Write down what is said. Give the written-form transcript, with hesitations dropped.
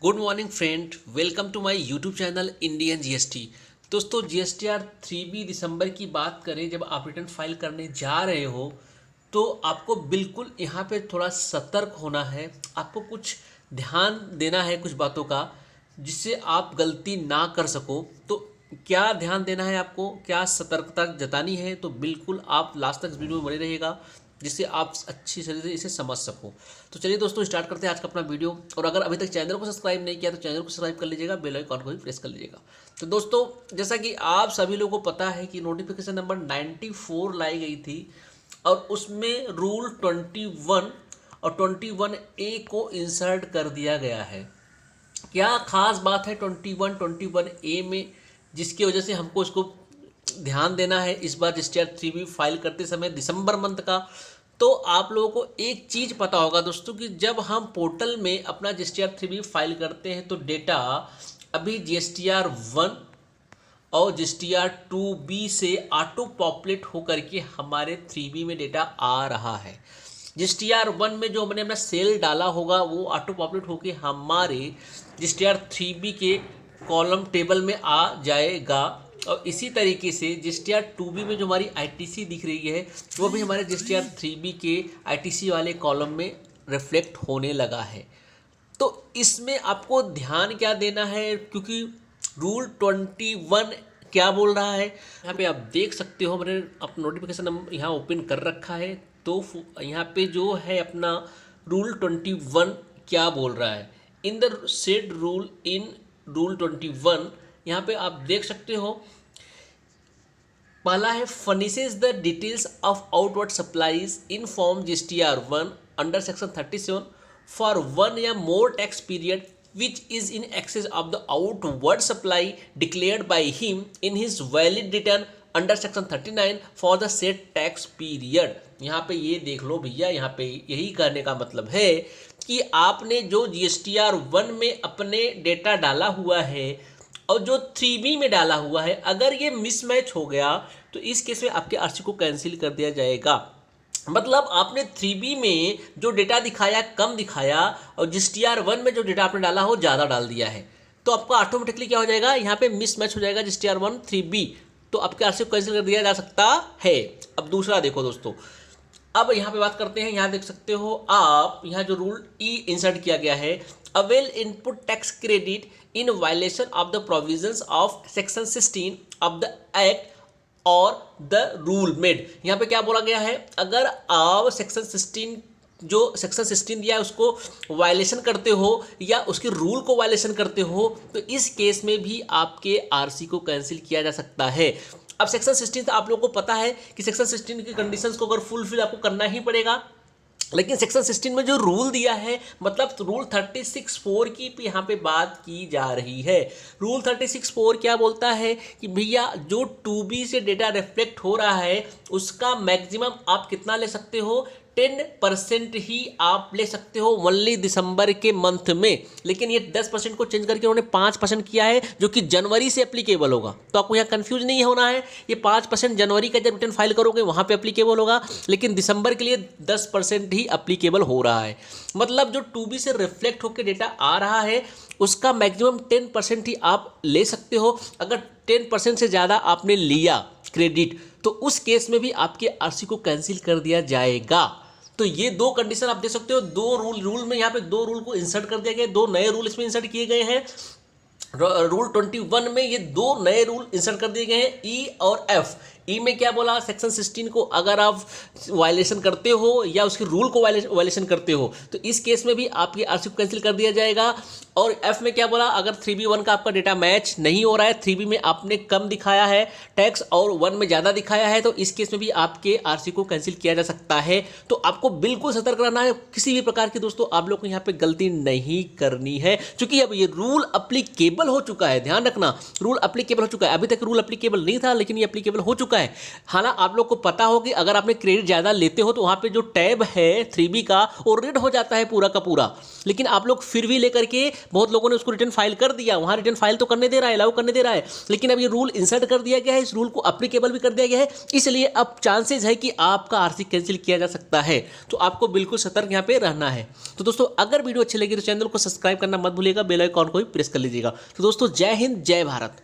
Good morning friend, welcome to my YouTube channel Indian GST. दोस्तों, GSTR 3B दिसंबर की बात करें, जब आप रिटर्न फाइल करने जा रहे हो तो आपको बिल्कुल यहाँ पे थोड़ा सतर्क होना है। आपको कुछ ध्यान देना है कुछ बातों का, जिससे आप गलती ना कर सको। तो क्या ध्यान देना है आपको, क्या सतर्कता जतानी है, तो बिल्कुल आप लास्ट तक इस वीडियो में बने रहिएगा, जिससे आप अच्छी तरह से इसे समझ सको। तो चलिए दोस्तों, स्टार्ट करते हैं आज का अपना वीडियो। और अगर अभी तक चैनल को सब्सक्राइब नहीं किया तो चैनल को सब्सक्राइब कर लीजिएगा, बेल आइकन को भी प्रेस कर लीजिएगा। तो दोस्तों, जैसा कि आप सभी लोगों को पता है कि नोटिफिकेशन नंबर 94 लाई गई थी और उसमें रूल 21 और 21A को इंसर्ट कर दिया गया है। क्या खास बात है 21A में, जिसकी वजह से हमको इसको ध्यान देना है इस बार जीएसटीआर 3B फाइल करते समय दिसंबर मंथ का। तो आप लोगों को एक चीज़ पता होगा दोस्तों कि जब हम पोर्टल में अपना जीएसटीआर 3B फाइल करते हैं तो डेटा अभी जीएसटीआर 1 और जीएसटीआर 2B से ऑटो पॉपुलेट होकर के हमारे 3B में डेटा आ रहा है। जीएसटीआर 1 में जो हमने अपना सेल डाला होगा वो ऑटो पॉपुलेट होकर हमारे जीएसटीआर 3B के कॉलम टेबल में आ जाएगा। और इसी तरीके से जीएसटीआर 2B में जो हमारी आईटीसी दिख रही है वो भी हमारे जीएसटीआर 3B के आईटीसी वाले कॉलम में रिफ्लेक्ट होने लगा है। तो इसमें आपको ध्यान क्या देना है, क्योंकि रूल 21 क्या बोल रहा है यहाँ पे आप देख सकते हो। मैंने अपना नोटिफिकेशन नंबर यहाँ ओपन कर रखा है। तो यहाँ पे जो है अपना रूल 21 क्या बोल रहा है, in the said rule in rule 21 यहाँ पे आप देख सकते हो। पहला है furnishes the details of outward supplies in form GSTR 1 under section 37 for 1 या more tax period which is in excess of the outward supply declared by him in his valid return under section 39 for the said tax period। यहाँ पे ये देख लो भैया, यहाँ पे यही कहने का मतलब है कि आपने जो जीएसटीआर 1 में अपने डेटा डाला हुआ है और जो 3B में डाला हुआ है, अगर ये मिसमैच हो गया तो इस केस में आपके आरसी को कैंसिल कर दिया जाएगा। मतलब आपने 3B में जो डेटा दिखाया कम दिखाया और जीएसटीआर 1 में जो डेटा आपने डाला हो ज़्यादा डाल दिया है, तो आपका ऑटोमेटिकली क्या हो जाएगा, यहाँ पे मिसमैच हो जाएगा जीएसटीआर 1 3B, तो आपके आरसी को कैंसिल कर दिया जा सकता है। अब दूसरा देखो दोस्तों, अब यहाँ पे बात करते हैं। यहाँ देख सकते हो आप, यहाँ जो रूल ई इंसर्ट किया गया है, avail input tax credit in violation of the provisions of section 16 of the act और द रूल मेड। यहाँ पे क्या बोला गया है, अगर आप सेक्शन 16 जो सेक्शन 16 दिया है उसको वायलेशन करते हो या उसके रूल को वायलेशन करते हो, तो इस केस में भी आपके आरसी को कैंसिल किया जा सकता है। अब सेक्शन 16 आप लोगों को पता है कि सेक्शन 16 की कंडीशंस को अगर फुलफिल आपको करना ही पड़ेगा, लेकिन सेक्शन 16 में जो रूल दिया है, मतलब रूल 36(4) की यहाँ पे बात की जा रही है। रूल 36(4) क्या बोलता है कि भैया जो 2B से डेटा रिफ्लेक्ट हो रहा है उसका मैक्सिमम आप कितना ले सकते हो, 10% ही आप ले सकते हो ओनली दिसंबर के मंथ में। लेकिन ये 10% को चेंज करके उन्होंने 5% किया है, जो कि जनवरी से एप्लीकेबल होगा। तो आपको यहाँ कंफ्यूज नहीं होना है, ये 5% जनवरी का जब रिटर्न फाइल करोगे वहाँ पे एप्लीकेबल होगा, लेकिन दिसंबर के लिए 10% ही एप्लीकेबल हो रहा है। मतलब जो 2B से रिफ्लेक्ट होकर डेटा आ रहा है उसका मैक्सिमम 10% ही आप ले सकते हो। अगर 10% से ज़्यादा आपने लिया क्रेडिट, तो उस केस में भी आपके आरसी को कैंसिल कर दिया जाएगा। तो ये दो कंडीशन आप देख सकते हो। दो रूल में यहाँ पे दो रूल को इंसर्ट कर दिया गया, दो नए रूल इसमें इंसर्ट किए गए हैं। रूल 21 में ये दो नए रूल इंसर्ट कर दिए गए हैं, ई और एफ। ई में क्या बोला, सेक्शन 16 को अगर आप वायलेशन करते हो या उसके रूल को वायलेशन करते हो तो इस केस में भी आपके आरसी को कैंसिल कर दिया जाएगा। और एफ में क्या बोला, अगर 3B1 का आपका डेटा मैच नहीं हो रहा है, 3B में आपने कम दिखाया है टैक्स और 1 में ज़्यादा दिखाया है, तो इस केस में भी आपके आरसी को कैंसिल किया जा सकता है। तो आपको बिल्कुल सतर्क रहना है, किसी भी प्रकार की दोस्तों आप लोग को यहाँ पे गलती नहीं करनी है, क्योंकि अब ये रूल अप्लीकेबल हो चुका है। ध्यान रखना, रूल अप्लीकेबल हो चुका है। अभी तक रूल अप्लीकेबल नहीं था, लेकिन ये अप्लीकेबल हो चुका चुका है। हालांकि आप लोग को पता हो कि अगर आपने क्रेडिट ज़्यादा लेते हो तो वहाँ पे जो टैब है 3B का वो रेड हो जाता है पूरा का पूरा, लेकिन आप लोग फिर भी लेकर के बहुत लोगों ने उसको रिटर्न फाइल कर दिया। वहाँ रिटर्न फाइल तो करने दे रहा है, अलाउ करने दे रहा है, लेकिन अब ये रूल इंसर्ट कर दिया गया है, इस रूल को अप्लीकेबल भी कर दिया गया है, इसलिए अब चांसेस है कि आपका आरसी कैंसिल किया जा सकता है। तो आपको बिल्कुल सतर्क यहाँ पे रहना है। तो दोस्तों अगर वीडियो अच्छी लगी तो चैनल को सब्सक्राइब करना मत भूलिएगा, बेल आइकॉन को भी प्रेस कर लीजिएगा। तो दोस्तों जय हिंद, जय भारत।